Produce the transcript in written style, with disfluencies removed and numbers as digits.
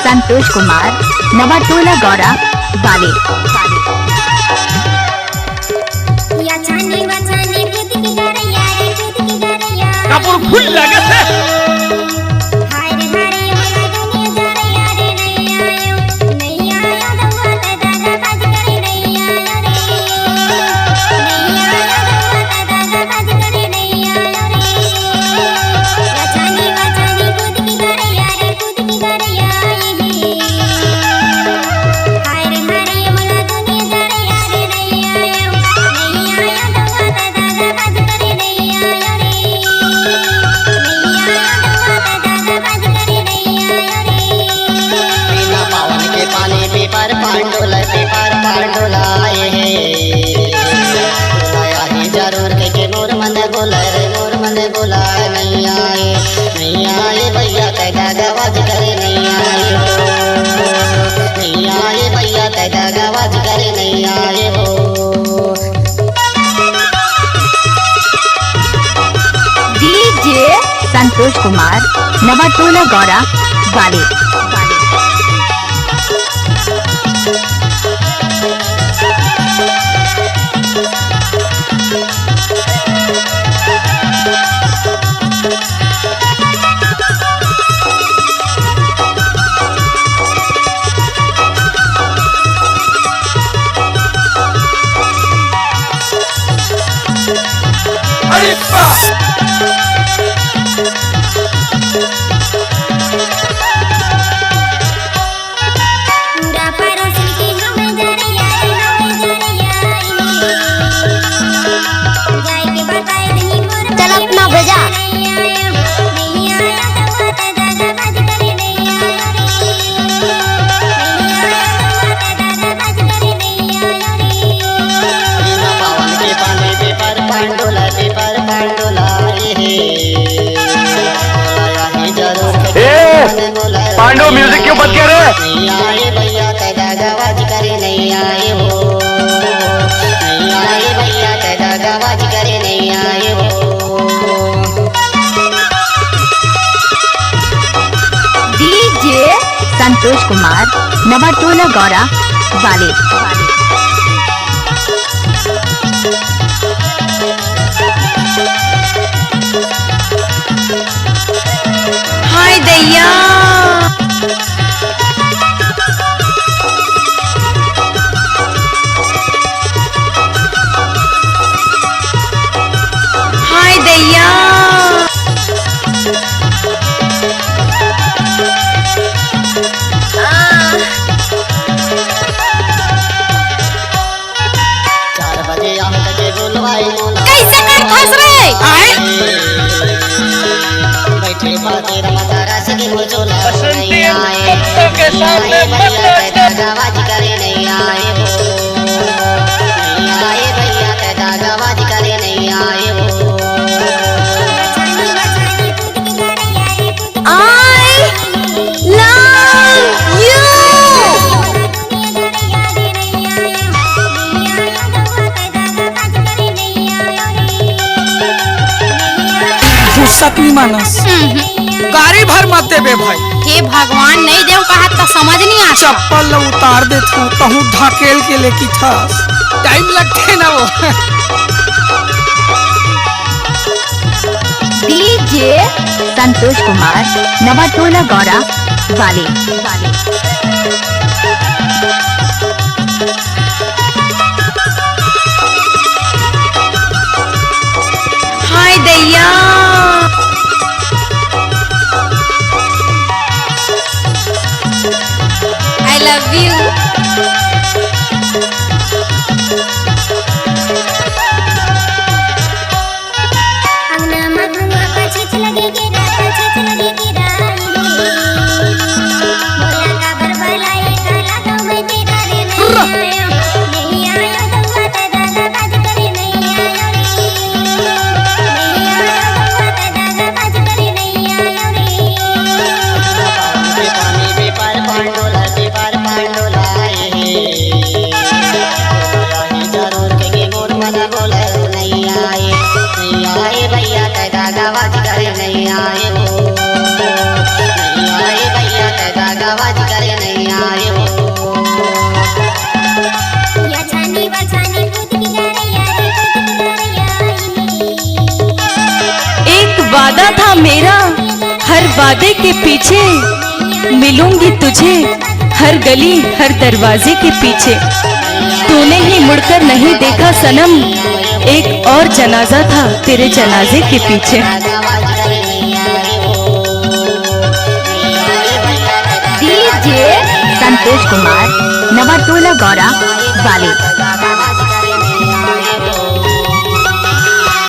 संतोष कुमार नवाटोला गौरा वाले। कपूर फुल लगे थे। जरूर के मोर मन बोला नहीं आए भैया कैदा गवाज करे नहीं आए भैया कैदा गवाज करे नहीं आए हो। डीजे संतोष कुमार नवाटोला गौरा वाले। चल अपना भेजा पांडु म्यूजिक क्यों बंद कर रहे? भैया कैदा गवाज करे नहीं आए हो। भैया कैदा गवाज करे नहीं आए हो। डीजे संतोष कुमार नवाटोला गौरा वाले। हाय दैया हाय दैया कैसे कर फंस रहे बैठे बातें रमता रस के मुझोला बसंती कुत्तों के सामने मत गवाज करे नहीं आए हो। भैया कैदा गवाज करे नहीं आए हो। I love you। फुर्सत मानस गाड़ी भर मत देबे भाई। हे भगवान नहीं देव कहा तो समझ नहीं आता। चप्पल उतार दे तहू ढकेल के लेकी था टाइम लगते ना वो। डीजे संतोष कुमार नवाटोला गौरा वाले। हाय दैया I love you। आवाज करे नहीं आए हो, नहीं आए भैया कैदा आवाज करे। वादे के पीछे मिलूंगी तुझे, हर गली हर दरवाजे के पीछे। तूने ही मुड़कर नहीं देखा सनम, एक और जनाजा था तेरे जनाजे के पीछे। डीजे संतोष कुमार नवाटोला गौरा वाले।